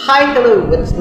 Hi hello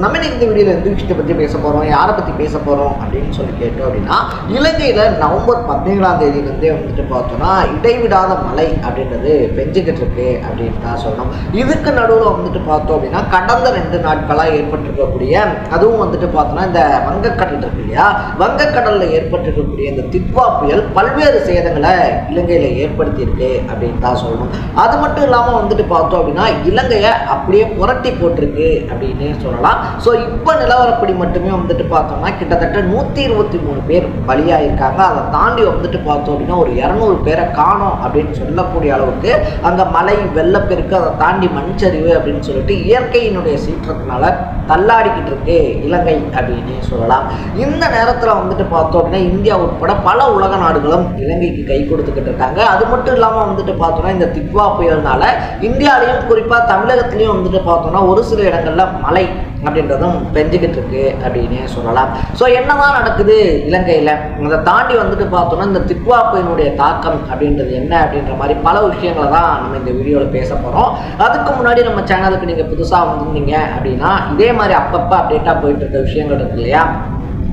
நம்ம இந்த வீடியோவில் எந்த விஷயத்தை பற்றி பேச போகிறோம், யாரை பற்றி பேச போகிறோம் அப்படின்னு சொல்லி கேட்டோம் அப்படின்னா, இலங்கையில் நவம்பர் 17ஆம் தேதியிலேருந்தே வந்துட்டு பார்த்தோன்னா இடைவிடாத மழை அப்படின்றது பெஞ்சிக்கிட்டு இருக்கு அப்படின்னு தான் சொல்லணும். இதுக்கு நடுவில் வந்துட்டு பார்த்தோம் அப்படின்னா கடந்த 2 நாட்களாக ஏற்பட்டிருக்கக்கூடிய, அதுவும் வந்துட்டு பார்த்தோன்னா இந்த வங்கக்கடல் இருக்கு இல்லையா, வங்கக்கடலில் ஏற்பட்டிருக்கக்கூடிய இந்த தித்வா புயல் பல்வேறு சேதங்களை இலங்கையில் ஏற்படுத்தியிருக்கு அப்படின்னு தான் சொல்லணும். அது மட்டும் இல்லாமல் வந்துட்டு பார்த்தோம் அப்படின்னா இலங்கையை அப்படியே புரட்டி போட்டிருக்கு அப்படின்னு சொல்லலாம். ஸோ இப்போ நிலவரப்படி மட்டுமே வந்துட்டு பார்த்தோம்னா கிட்டத்தட்ட 123 பேர் பலியாயிருக்காங்க. அதை தாண்டி வந்துட்டு பார்த்தோம் அப்படின்னா ஒரு 200 பேரை காணோம் அப்படின்னு சொல்லக்கூடிய அளவுக்கு அங்கே மழை, வெள்ளப்பெருக்கு, அதை தாண்டி மண்சரிவு அப்படின்னு சொல்லிட்டு இயற்கையினுடைய சீற்றத்தினால தள்ளாடிக்கிட்டு இருக்கு இலங்கை அப்படின்னு சொல்லலாம். இந்த நேரத்தில் வந்துட்டு பார்த்தோம் அப்படின்னா இந்தியா உட்பட பல உலக நாடுகளும் இலங்கைக்கு கை கொடுத்துக்கிட்டு இருக்காங்க. அது மட்டும் இல்லாமல் வந்துட்டு பார்த்தோம்னா இந்த தித்வா புயல்னால இந்தியாவிலையும் குறிப்பாக தமிழகத்திலையும் வந்துட்டு பார்த்தோம்னா ஒரு சில இடங்கள்ல மழை அப்படின்றதும் பெஞ்சிக்கிட்டு இருக்கு அப்படின்னு சொல்லலாம். ஸோ என்னதான் நடக்குது இலங்கையில், அதை தாண்டி வந்துட்டு பார்த்தோம்னா இந்த தித்வா புயலினுடைய தாக்கம் அப்படின்றது என்ன அப்படின்ற மாதிரி பல விஷயங்களை தான் நம்ம இந்த வீடியோவில் பேச போகிறோம். அதுக்கு முன்னாடி நம்ம சேனலுக்கு நீங்கள் புதுசாக வந்திருந்தீங்க அப்படின்னா இதே மாதிரி அப்பப்போ அப்டேட்டாக போயிட்டு இருக்க விஷயங்கள் இருக்கு இல்லையா,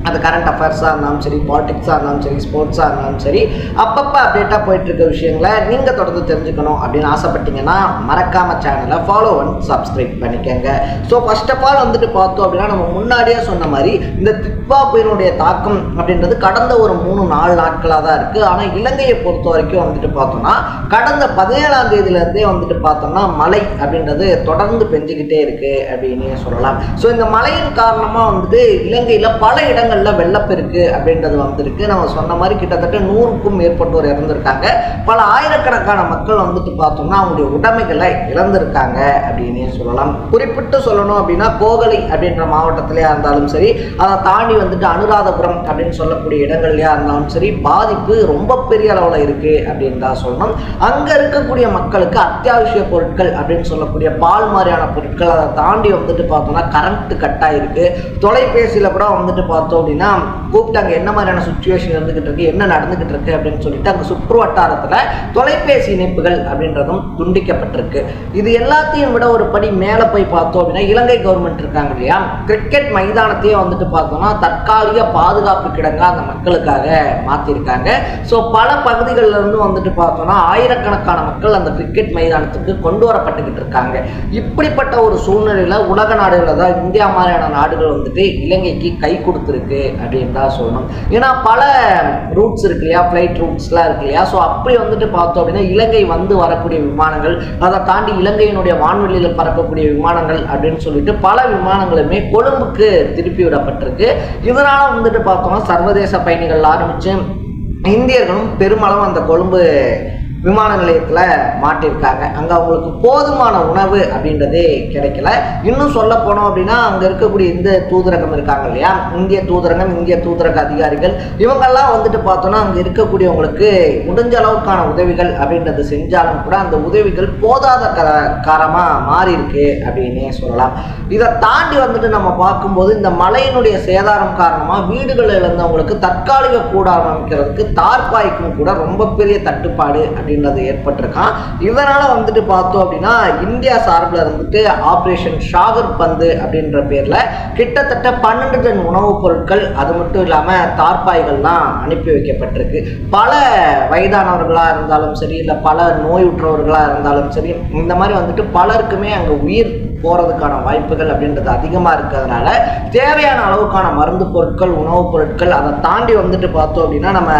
அது கரண்ட் அஃபேர்ஸாக இருந்தாலும் சரி, பாலிடிக்ஸாக இருந்தாலும் சரி, ஸ்போர்ட்ஸாக இருந்தாலும் சரி, அப்பப்போ அப்டேட்டாக போயிட்டுருக்க விஷயங்களை நீங்கள் தொடர்ந்து தெரிஞ்சுக்கணும் அப்படின்னு ஆசைப்பட்டீங்கன்னா மறக்காமல் சேனலை ஃபாலோ அண்ட் சப்ஸ்கிரைப் பண்ணிக்கோங்க. ஸோ ஃபர்ஸ்ட் ஆஃப் ஆல் வந்துட்டு பார்த்தோம் அப்படின்னா நம்ம முன்னாடியே சொன்ன மாதிரி இந்த தித்வா புயலுடைய தாக்கம் அப்படின்றது கடந்த ஒரு 3-4 நாட்களாக தான் இருக்குது. ஆனால் இலங்கையை பொறுத்த வரைக்கும் வந்துட்டு பார்த்தோம்னா கடந்த 17ஆம் தேதியிலேருந்தே வந்துட்டு பார்த்தோம்னா மழை அப்படின்றது தொடர்ந்து பெஞ்சிக்கிட்டே இருக்குது அப்படின்னு சொல்லலாம். ஸோ இந்த மழையின் காரணமாக வந்துட்டு இலங்கையில் பல இடங்கள் வெள்ளப்பெருக்கு அப்படின்றது வந்திருக்கு. நம்ம சொன்ன மாதிரி கிட்டத்தட்ட 100க்கும் மேற்பட்டோர் இறந்திருக்காங்க. பல ஆயிரக்கணக்கான மக்கள் வந்துட்டு பார்த்தோம்னா அவங்களுடைய உடைமைகளை இழந்திருக்காங்க அப்படின்னு சொல்லலாம். குறிப்பிட்டு சொல்லணும் அப்படின்னா கோகலை அப்படின்ற மாவட்டத்திலேயா இருந்தாலும் சரி, அதை தாண்டி வந்துட்டு அனுராதபுரம் அப்படின்னு சொல்லக்கூடிய இடங்கள்லயா இருந்தாலும் சரி, பாதிப்பு ரொம்ப பெரிய அளவில் இருக்கு அப்படின்னு தான் சொல்லணும். அங்க இருக்கக்கூடிய மக்களுக்கு அத்தியாவசிய பொருட்கள் அப்படின்னு சொல்லக்கூடிய பால் மாதிரியான பொருட்கள், அதை தாண்டி வந்துட்டு பார்த்தோம்னா கரண்ட் கட் ஆயிருக்கு. தொலைபேசியில கூட வந்துட்டு பார்த்தோம் அப்படின்னா கூப்பிட்டு அங்கே என்ன மாதிரியான சுச்சுவேஷன் இருந்துகிட்டு இருக்கு, என்ன நடந்துகிட்டு இருக்கு அப்படின்னு சொல்லிட்டு அங்கே சுற்று வட்டாரத்தில் தொலைபேசி இணைப்புகள் அப்படின்றதும் துண்டிக்கப்பட்டிருக்கு. இது எல்லாத்தையும் விட ஒரு படி மேலே போய் பார்த்தோம் அப்படின்னா இலங்கை கவர்மெண்ட் இருக்காங்க இல்லையா, கிரிக்கெட் மைதானத்தையே வந்துட்டு பார்த்தோம்னா தற்காலிக பாதுகாப்பு கிடங்கா அந்த மக்களுக்காக மாற்றிருக்காங்க. ஸோ பல பகுதிகளில் இருந்து வந்துட்டு பார்த்தோம்னா ஆயிரக்கணக்கான மக்கள் அந்த கிரிக்கெட் மைதானத்துக்கு கொண்டு வரப்பட்டுக்கிட்டு இருக்காங்க. இப்படிப்பட்ட ஒரு சூழ்நிலையில் உலக நாடுகளில் தான் இந்தியா மாதிரியான நாடுகள் வந்துட்டு இலங்கைக்கு கை கொடுத்துருக்கு அப்படின்னு தான் சொல்லணும். ஏன்னா பல ரூட்ஸ் இருக்கு இல்லையா, ஃப்ளைட் ரூட்ஸ்லாம் இருக்கு இல்லையா. ஸோ அப்படி வந்துட்டு பார்த்தோம் அப்படின்னா இலங்கை வந்து வரக்கூடிய விமானங்கள், அதை தாண்டி இலங்கையினுடைய வான்வெளியில் பறக்கக்கூடிய விமானங்கள் அப்படின்னு சொல்லிட்டு பல விமானங்களுமே கொழும்புக்கு திருப்பி விடப்பட்டிருக்கு. இதனால வந்துட்டு பார்த்தோம்னா சர்வதேச பயணிகள் ஆரம்பிச்சு இந்தியர்களும் பெருமளவு அந்த கொழும்பு விமான நிலையத்தில் மாட்டியிருக்காங்க. அங்கே அவங்களுக்கு போதுமான உணவு அப்படின்றதே கிடைக்கல. இன்னும் சொல்ல போனோம் அப்படின்னா அங்கே இருக்கக்கூடிய இந்த தூதரகம் இருக்காங்க இல்லையா, இந்திய தூதரகம், இந்திய தூதரக அதிகாரிகள், இவங்கெல்லாம் வந்துட்டு பார்த்தோன்னா அங்கே இருக்கக்கூடியவங்களுக்கு முடிஞ்ச அளவுக்கான உதவிகள் அப்படின்றது செஞ்சாலும் கூட அந்த உதவிகள் போதாத காரமாக மாறி இருக்கு அப்படின்னே சொல்லலாம். இதை தாண்டி வந்துட்டு நம்ம பார்க்கும்போது இந்த மழையினுடைய சேதாரம் காரணமாக வீடுகள் இழந்தவங்களுக்கு தற்காலிக கூடாரம் அமைக்கிறதுக்கு தார்பாய்க்கும் கூட ரொம்ப பெரிய தட்டுப்பாடு அப்படின்றது ஏற்பட்டிருக்கான். இதனால வந்துட்டு பார்த்தோம் அப்படின்னா இந்தியா சார்பில் இருந்துட்டு ஆபரேஷன் ஷாகர் பந்து அப்படின்ற பேர்ல கிட்டத்தட்ட 12 டன் உணவுப் பொருட்கள், அது மட்டும் இல்லாம தார்பாய்கள்லாம் அனுப்பி வைக்கப்பட்டிருக்கு. பல வயதானவர்களா இருந்தாலும் சரி, இல்லை பல நோயுற்றவர்களா இருந்தாலும் சரி, இந்த மாதிரி வந்துட்டு பலருக்குமே அங்கே உயிர் போகிறதுக்கான வாய்ப்புகள் அப்படின்றது அதிகமாக இருக்கிறதுனால தேவையான அளவுக்கான மருந்து பொருட்கள், உணவுப் பொருட்கள், அதை தாண்டி வந்துட்டு பார்த்தோம் அப்படின்னா நம்ம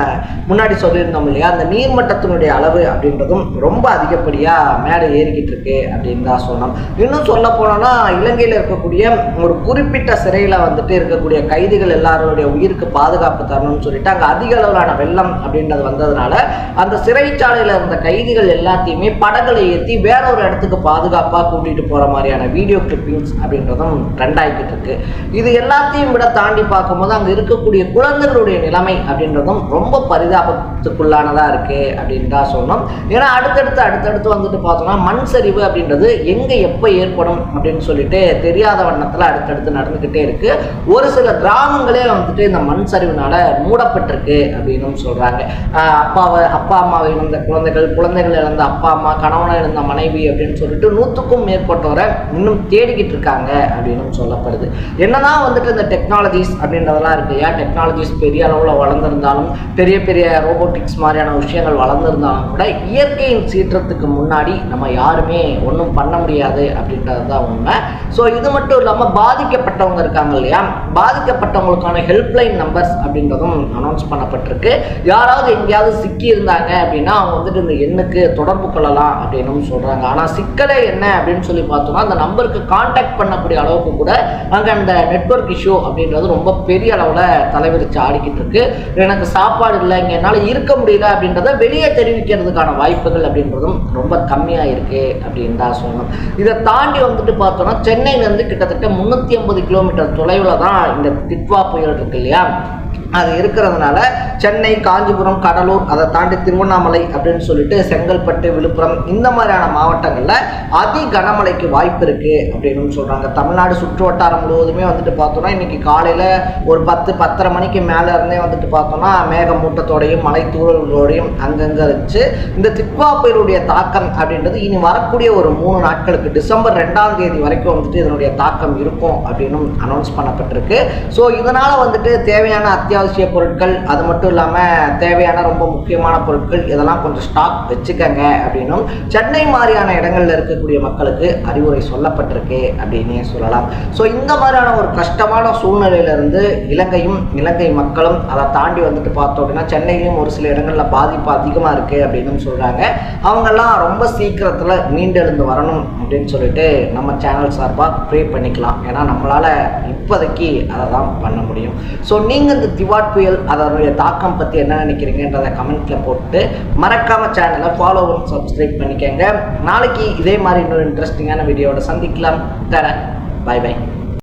முன்னாடி சொல்லியிருந்தோம் இல்லையா, அந்த நீர்மட்டத்தினுடைய அளவு அப்படின்றதும் ரொம்ப அதிகப்படியாக மேலே ஏறிக்கிட்டு இருக்கு அப்படின்னு தான் சொல்லணும். இன்னும் சொல்ல போனோம்னா இலங்கையில் இருக்கக்கூடிய ஒரு குறிப்பிட்ட சிறையில் வந்துட்டு இருக்கக்கூடிய கைதிகள் எல்லாருடைய உயிருக்கு பாதுகாப்பு தரணும்னு சொல்லிட்டு அங்கே அதிக அளவிலான வெள்ளம் அப்படின்றது வந்ததுனால அந்த சிறைச்சாலையில் இருந்த கைதிகள் எல்லாத்தையுமே படகுகளை ஏற்றி வேற ஒரு இடத்துக்கு பாதுகாப்பாக கூட்டிகிட்டு போகிற மாதிரியான வீடியோ கிளிப்பிங்ஸ் அப்படின்றதும் ட்ரெண்ட் ஆகிக்கிட்டு இருக்கு. இது எல்லாத்தையும் விட தாண்டி பார்க்கும்போது அங்கே இருக்கக்கூடிய குழந்தைகளுடைய நிலைமை அப்படின்றதும் ரொம்ப பரிதாபத்துக்குள்ளானதாக இருக்கு அப்படின்னு தான் சொல்லணும். ஏன்னா அடுத்தடுத்து வந்துட்டு பார்த்தோம்னா மண் சரிவு அப்படின்றது எங்கே எப்போ ஏற்படும் அப்படின்னு சொல்லிட்டு தெரியாத வண்ணத்தில் அடுத்தடுத்து நடந்துக்கிட்டே இருக்கு. ஒரு சில கிராமங்களே வந்துட்டு இந்த மண் சரிவுனால மூடப்பட்டிருக்கு அப்படின்னு சொல்றாங்க. அப்பா அம்மாவை இழந்த குழந்தைகள் இழந்த அப்பா அம்மா, கணவனை இழந்த மனைவி அப்படின்னு சொல்லிட்டு 100க்கும் மேற்பட்டவரை இன்னும் தேடிக்கிட்டு இருக்காங்க அப்படின்னு சொல்லப்படுது. என்னதான் வந்துட்டு இந்த டெக்னாலஜிஸ் அப்படின்றதெல்லாம் இருக்கு. ஏன் டெக்னாலஜிஸ் பெரிய அளவில் வளர்ந்துருந்தாலும், பெரிய பெரிய ரோபோட்டிக்ஸ் மாதிரியான விஷயங்கள் வளர்ந்துருந்தாலும் கூட இயற்கையின் சீற்றத்துக்கு முன்னாடி நம்ம யாருமே ஒன்றும் பண்ண முடியாது அப்படின்றது தான் உண்மை. ஸோ இது மட்டும் இல்லாமல் பாதிக்கப்பட்டவங்க இருக்காங்க இல்லையா, பாதிக்கப்பட்டவங்களுக்கான ஹெல்ப்லைன் நம்பர்ஸ் அப்படின்றதும் அனௌன்ஸ் பண்ணப்பட்டிருக்கு. யாராவது எங்கேயாவது சிக்கி இருந்தாங்க அப்படின்னா அவங்க வந்துட்டு இந்த எண்ணுக்கு தொடர்பு கொள்ளலாம் அப்படின்னு சொல்றாங்க. ஆனால் சிக்கலே என்ன அப்படின்னு சொல்லி பார்த்தோம்னா அந்த நம்பருக்கு கான்டாக்ட் பண்ணக்கூடிய அளவுக்கு கூட அங்கே அந்த நெட்வொர்க் இஷ்யூ அப்படின்றது ரொம்ப பெரிய அளவில் தலைவிரிச்சு ஆடிக்கிட்டு இருக்கு. எனக்கு சாப்பாடு இல்லை, இங்கே என்னால் இருக்க முடியல அப்படின்றத வெளியே தெரிவிக்கிறதுக்கான வாய்ப்புகள் அப்படின்றதும் ரொம்ப கம்மியாக இருக்கு அப்படின்னு தான் சொல்லணும். இதை தாண்டி வந்துட்டு பார்த்தோம்னா சென்னையிலேருந்து கிட்டத்தட்ட 350 கிலோமீட்டர் தொலைவில் தான் இந்த டிட்வா புயல் இருக்கு இல்லையா, அது இருக்கிறதுனால சென்னை, காஞ்சிபுரம், கடலூர், அதை தாண்டி திருவண்ணாமலை அப்படின்னு சொல்லிட்டு செங்கல்பட்டு, விழுப்புரம் இந்த மாதிரியான மாவட்டங்களில் அதி கனமழைக்கு வாய்ப்பு இருக்கு அப்படின்னு சொல்றாங்க. தமிழ்நாடு சுற்று வட்டாரம் முழுவதுமே வந்துட்டு பார்த்தோம்னா இன்னைக்கு காலையில் ஒரு 10-10:30 மணிக்கு மேலே இருந்தே வந்துட்டு பார்த்தோம்னா மேகமூட்டத்தோடையும் மழை தூறல்களோடையும் அங்கங்கே இருந்துச்சு. இந்த டிட்வா புயலுடைய தாக்கம் அப்படின்றது இனி வரக்கூடிய ஒரு 3 நாட்களுக்கு டிசம்பர் 2ஆம் தேதி வரைக்கும் வந்துட்டு இதனுடைய தாக்கம் இருக்கும் அப்படின்னு அனௌன்ஸ் பண்ணப்பட்டிருக்கு. ஸோ இதனால் வந்துட்டு தேவையான அத்தியாவசிய பொருட்கள், அது மட்டும் இல்லாமல் தேவையான ரொம்ப முக்கியமான பொருட்கள் இதெல்லாம் கொஞ்சம் ஸ்டாக் வச்சுக்கங்க அப்படின்னும் சென்னை மாதிரியான இடங்கள்ல இருக்கக்கூடிய மக்களுக்கு அறிவுரை சொல்லப்பட்டிருக்கு அப்படின்னே சொல்லலாம். ஸோ இந்த மாதிரியான ஒரு கஷ்டமான சூழ்நிலையிலிருந்து இலங்கை மக்களும் அதை தாண்டி வந்துட்டு பார்த்தோம் அப்படின்னா சென்னையிலும் ஒரு சில இடங்களில் பாதிப்பு அதிகமாக இருக்கு அப்படின்னு சொல்றாங்க. அவங்கெல்லாம் ரொம்ப சீக்கிரத்தில் மீண்டெழுந்து வரணும் அப்படின்னு சொல்லிட்டு நம்ம சேனல் சார்பாக ப்ரே பண்ணிக்கலாம். ஏன்னா நம்மளால இப்போதைக்கு அதை தான் பண்ண முடியும். ஸோ நீங்கள் இந்த டிட்வா புயல் அதனுடைய தாக்கம் பற்றி என்ன நினைக்கிறீங்கன்றதை கமெண்ட்ல போட்டு மறக்காம சேனலை ஃபாலோ பண்ணி சப்ஸ்கிரைப் பண்ணிக்கங்க. நாளைக்கு இதே மாதிரி இன்னொரு இன்ட்ரெஸ்டிங்கான வீடியோட சந்திக்கலாம். Bye by.